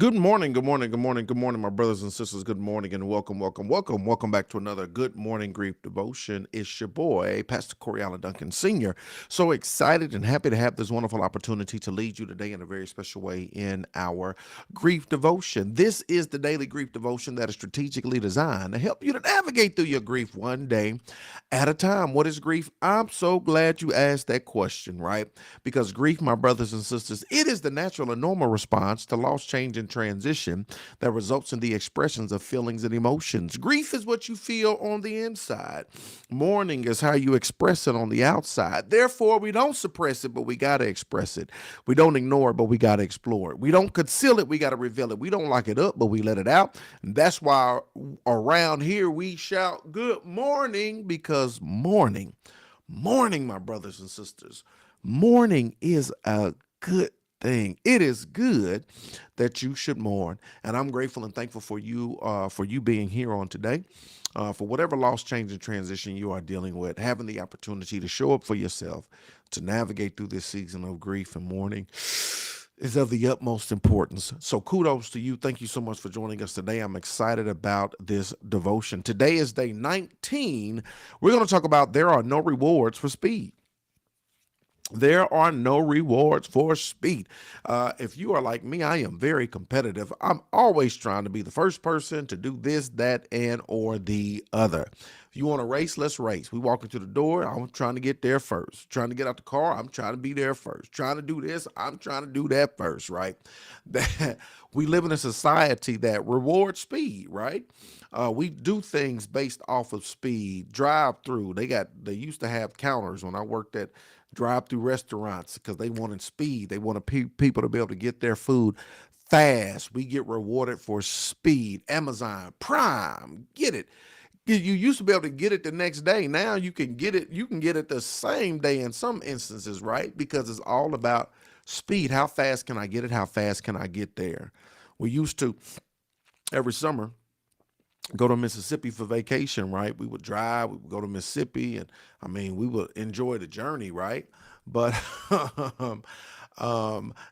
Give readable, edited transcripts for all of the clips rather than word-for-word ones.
Good morning, good morning, good morning, good morning, my brothers and sisters. Good morning and welcome back to another Good Morning Grief Devotion. It's your boy, Pastor Corey Allen Duncan Sr. So excited and happy to have this wonderful opportunity to lead you today in a very special way in our grief devotion. This is the daily grief devotion that is strategically designed to help you to navigate through your grief one day at a time. What is grief? I'm so glad you asked that question, right? Because grief, my brothers and sisters, it is the natural and normal response to loss, change, and transition that results in the expressions of feelings and emotions. Grief is what you feel on the inside. Mourning is how you express it on the outside. Therefore, we don't suppress it, but we got to express it. We don't ignore it, but we got to explore it. We don't conceal it, we got to reveal it. We don't lock it up, but we let it out. And that's why around here we shout good morning, because morning, my brothers and sisters, mourning is a good thing. It is good that you should mourn, and I'm grateful and thankful for you being here on today. For whatever loss, change, and transition you are dealing with, having the opportunity to show up for yourself, to navigate through this season of grief and mourning is of the utmost importance. So kudos to you. Thank you so much for joining us today. I'm excited about this devotion. Today is day 19. We're going to talk about there are no rewards for speed. There are no rewards for speed. If you are like me, I am very competitive. I'm always trying to be the first person to do this, that, and or the other. If you want to race, let's race. We walk into the door, I'm trying to get there first. Trying to get out the car, I'm trying to be there first. Trying to do this, I'm trying to do that first, right? That we live in a society that rewards speed, right? We do things based off of speed. Drive through. They used to have counters when I worked at drive-through restaurants because they wanted speed. They wanted people to be able to get their food fast. We get rewarded for speed. Amazon Prime, get it. You used to be able to get it the next day. Now you can get it. You can get it the same day in some instances, right? Because it's all about speed. How fast can I get it? How fast can I get there? We used to every summer go to Mississippi for vacation, right? We would drive, we would go to Mississippi, and I mean, we would enjoy the journey, right? But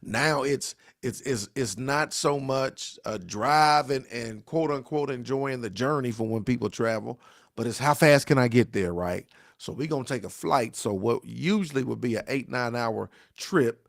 now it's not so much a drive and quote unquote enjoying the journey for when people travel, but it's how fast can I get there, right? So we're gonna take a flight. So what usually would be an 8-9 hour trip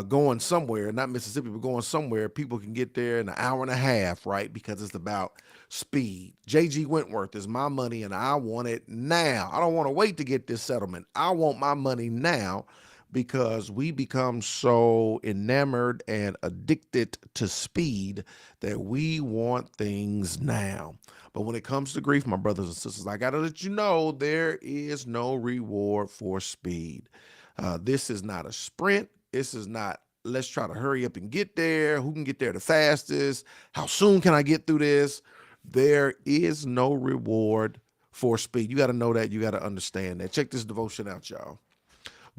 going somewhere, not Mississippi, but going somewhere, people can get there in an hour and a half, right? Because it's about speed. JG Wentworth is my money and I want it now. I don't want to wait to get this settlement. I want my money now because we become so enamored and addicted to speed that we want things now. But when it comes to grief, my brothers and sisters, I got to let you know there is no reward for speed. This is not a sprint. This is not, let's try to hurry up and get there. Who can get there the fastest? How soon can I get through this? There is no reward for speed. You got to know that. You got to understand that. Check this devotion out, y'all.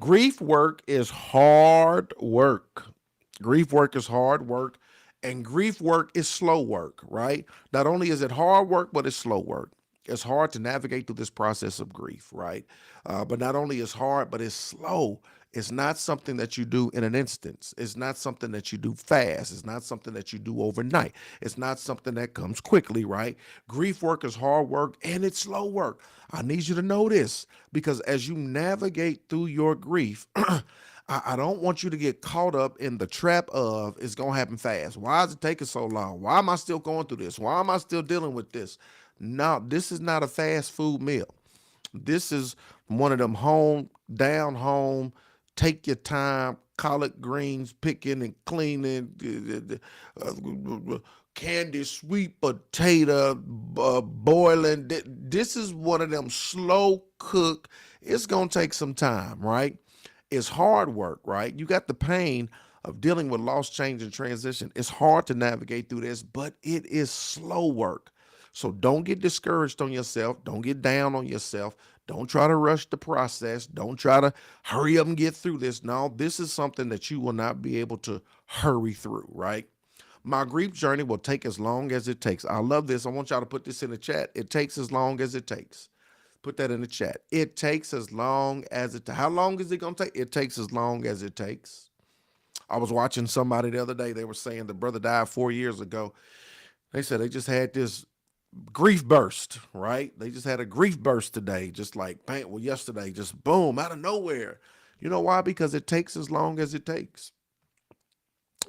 Grief work is hard work. Grief work is hard work, and grief work is slow work, right? Not only is it hard work, but it's slow work. It's hard to navigate through this process of grief, right? But not only is hard, but it's slow. It's not something that you do in an instance. It's not something that you do fast. It's not something that you do overnight. It's not something that comes quickly, right? Grief work is hard work and it's slow work. I need you to know this because as you navigate through your grief, I don't want you to get caught up in the trap of it's going to happen fast. Why is it taking so long? Why am I still going through this? Why am I still dealing with this? No, this is not a fast food meal. This is one of them down home, take your time, collard greens picking and cleaning, candy sweet potato boiling. This is one of them slow cook. It's gonna take some time, right? It's hard work, right? You got the pain of dealing with loss, change, and transition. It's hard to navigate through this, but it is slow work. So don't get discouraged on yourself. Don't get down on yourself. Don't try to rush the process. Don't try to hurry up and get through this. No, this is something that you will not be able to hurry through, right? My grief journey will take as long as it takes. I love this. I want y'all to put this in the chat. It takes as long as it takes. Put that in the chat. It takes as long as it takes. How long is it going to take? It takes as long as it takes. I was watching somebody the other day. They were saying the brother died 4 years ago. They said they just had this grief burst, right? They just had a grief burst today, just like bang, well, yesterday, just boom, out of nowhere. You know why? Because it takes as long as it takes.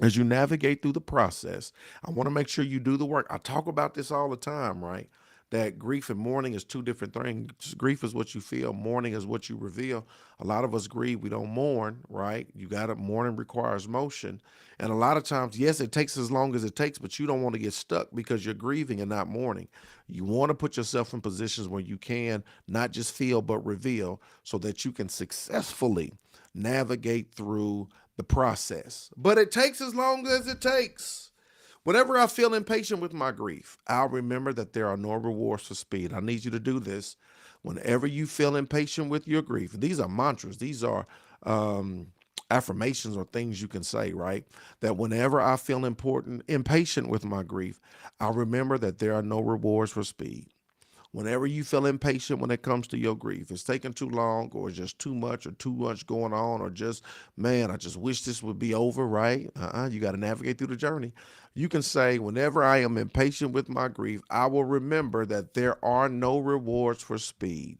As you navigate through the process, I want to make sure you do the work. I talk about this all the time, right? That grief and mourning is two different things. Grief is what you feel, mourning is what you reveal. A lot of us grieve, we don't mourn, right? You got to, mourning requires motion. And a lot of times, yes, it takes as long as it takes, but you don't want to get stuck because you're grieving and not mourning. You want to put yourself in positions where you can not just feel, but reveal so that you can successfully navigate through the process. But it takes as long as it takes. Whenever I feel impatient with my grief, I'll remember that there are no rewards for speed. I need you to do this. Whenever you feel impatient with your grief, these are mantras. These are affirmations or things you can say, right? That whenever I feel impatient with my grief, I'll remember that there are no rewards for speed. Whenever you feel impatient when it comes to your grief, it's taking too long or it's just too much going on or just, man, I just wish this would be over, right? You got to navigate through the journey. You can say, whenever I am impatient with my grief, I will remember that there are no rewards for speed.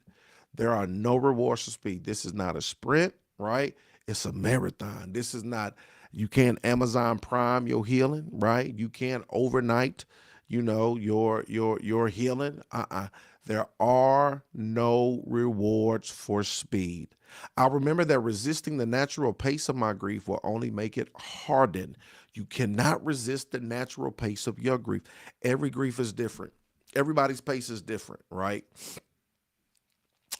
There are no rewards for speed. This is not a sprint, right? It's a marathon. This is not, you can't Amazon Prime your healing, right? You can't overnight your healing. There are no rewards for speed. I remember that resisting the natural pace of my grief will only make it harden. You cannot resist the natural pace of your grief. Every grief is different. Everybody's pace is different, right?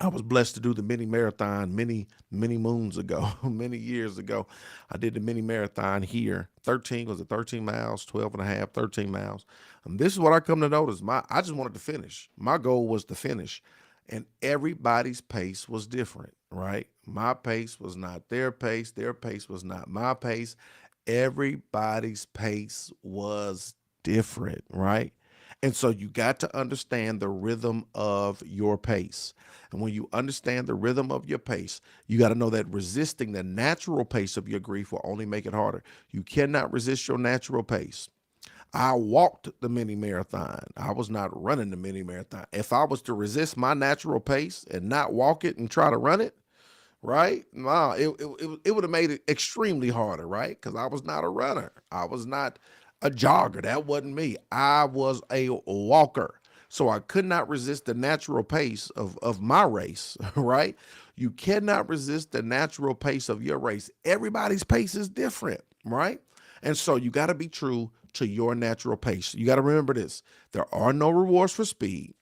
I was blessed to do the mini marathon many moons ago, many years ago. I did the mini marathon here. 13 miles, 12 and a half, 13 miles. And this is what I come to notice. I just wanted to finish. My goal was to finish. And everybody's pace was different, right? My pace was not their pace. Their pace was not my pace. Everybody's pace was different, right? And so you got to understand the rhythm of your pace. And when you understand the rhythm of your pace, you got to know that resisting the natural pace of your grief will only make it harder. You cannot resist your natural pace. I walked the mini marathon. I was not running the mini marathon. If I was to resist my natural pace and not walk it and try to run it, right? Wow, it would have made it extremely harder, right? Because I was not a runner. I was not a jogger. That wasn't me. I was a walker. So I could not resist the natural pace of my race, right? You cannot resist the natural pace of your race. Everybody's pace is different, right? And so you got to be true to your natural pace. You got to remember this. There are no rewards for speed.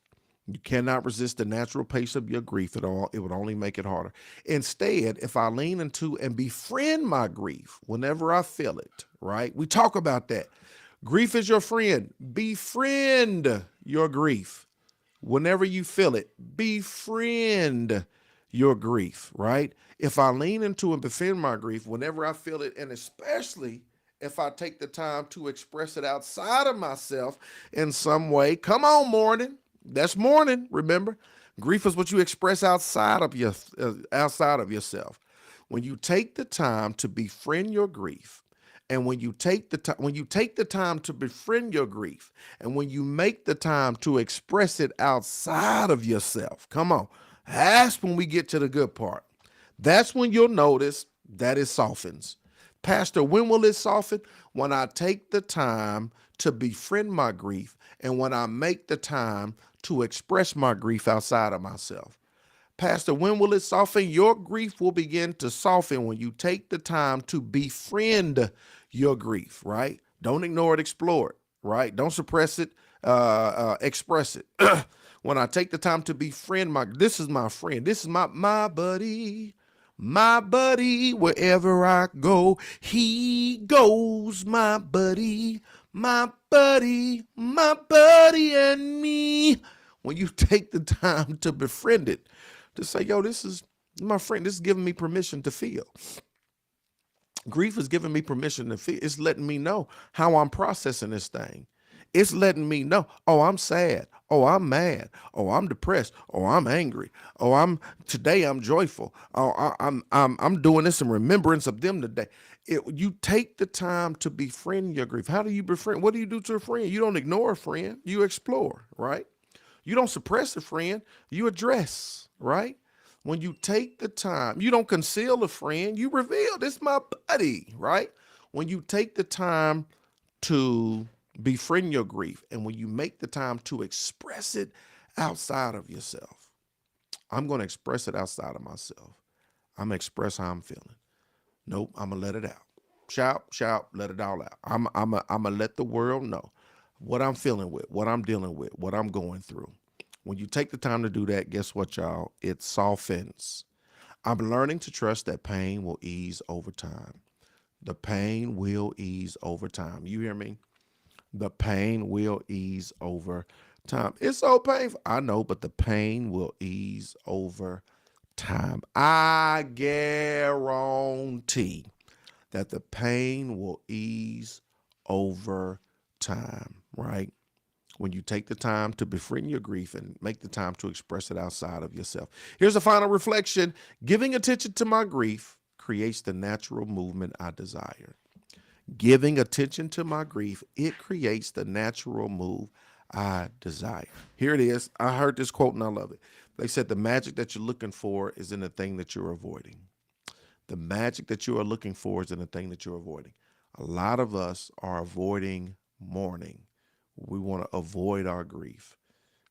You cannot resist the natural pace of your grief at all. It would only make it harder. Instead, if I lean into and befriend my grief whenever I feel it, right? We talk about that. Grief is your friend. Befriend your grief. Whenever you feel it, befriend your grief, right? If I lean into and befriend my grief whenever I feel it, and especially if I take the time to express it outside of myself in some way, come on, mourning. That's mourning. Remember, grief is what you express outside of yourself. When you take the time to befriend your grief, and when you take the time to befriend your grief, and when you make the time to express it outside of yourself, come on, that's when we get to the good part. That's when you'll notice that it softens. Pastor, when will it soften? When I take the time to befriend my grief and when I make the time to express my grief outside of myself. Pastor, when will it soften? Your grief will begin to soften when you take the time to befriend your grief, right? Don't ignore it, explore it, right? Don't suppress it, express it. When I take the time to befriend this is my friend. This is my buddy. My buddy, wherever I go, he goes, my buddy, my buddy, my buddy and me. When you take the time to befriend it, to say, yo, this is my friend, this is giving me permission to feel. Grief is giving me permission to feel. It's letting me know how I'm processing this thing. It's letting me know, oh, I'm sad. Oh, I'm mad. Oh, I'm depressed. Oh, I'm angry. Oh, today I'm joyful. Oh, I'm doing this in remembrance of them today. You take the time to befriend your grief. How do you befriend? What do you do to a friend? You don't ignore a friend. You explore, right? You don't suppress a friend. You address, right? When you take the time, you don't conceal a friend. You reveal, this my buddy, right? When you take the time to befriend your grief, and when you make the time to express it outside of yourself, I'm going to express it outside of myself. I'm going to express how I'm feeling. Nope, I'm gonna let it out. Shout, shout, let it all out. I'm gonna let the world know what I'm feeling with, what I'm dealing with, what I'm going through. When you take the time to do that, guess what, y'all? It softens. I'm learning to trust that pain will ease over time. The pain will ease over time. You hear me? The pain will ease over time. It's so painful. I know, but the pain will ease over time. I guarantee that the pain will ease over time, right? When you take the time to befriend your grief and make the time to express it outside of yourself. Here's a final reflection. Giving attention to my grief creates the natural movement I desire. Giving attention to my grief, it creates the natural move I desire. Here it is. I heard this quote and I love it. They said the magic that you're looking for is in the thing that you're avoiding. The magic that you are looking for is in the thing that you're avoiding. A lot of us are avoiding mourning. We want to avoid our grief,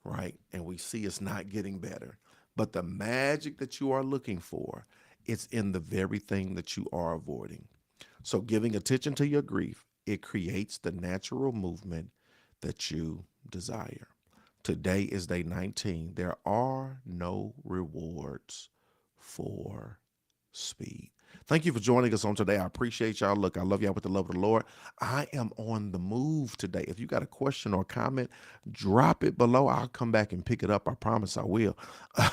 right? And we see it's not getting better. But the magic that you are looking for, it's in the very thing that you are avoiding. So giving attention to your grief, it creates the natural movement that you desire. Today is day 19. There are no rewards for speed. Thank you for joining us on today. I appreciate y'all. Look, I love y'all with the love of the Lord. I am on the move today. If you got a question or comment, drop it below. I'll come back and pick it up. I promise I will.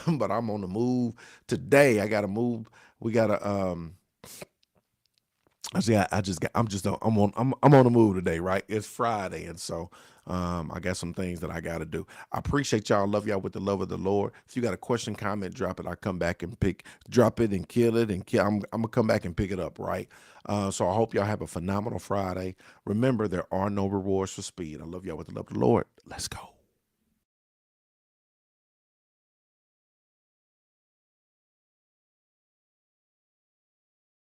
But I'm on the move today. I got to move. We got to I'm on the move today, right? It's Friday, and so I got some things that I got to do. I appreciate y'all. Love y'all with the love of the Lord. If you got a question, comment, drop it. I come back and drop it and kill it, and I'm gonna come back and pick it up, right? So I hope y'all have a phenomenal Friday. Remember, there are no rewards for speed. I love y'all with the love of the Lord. Let's go.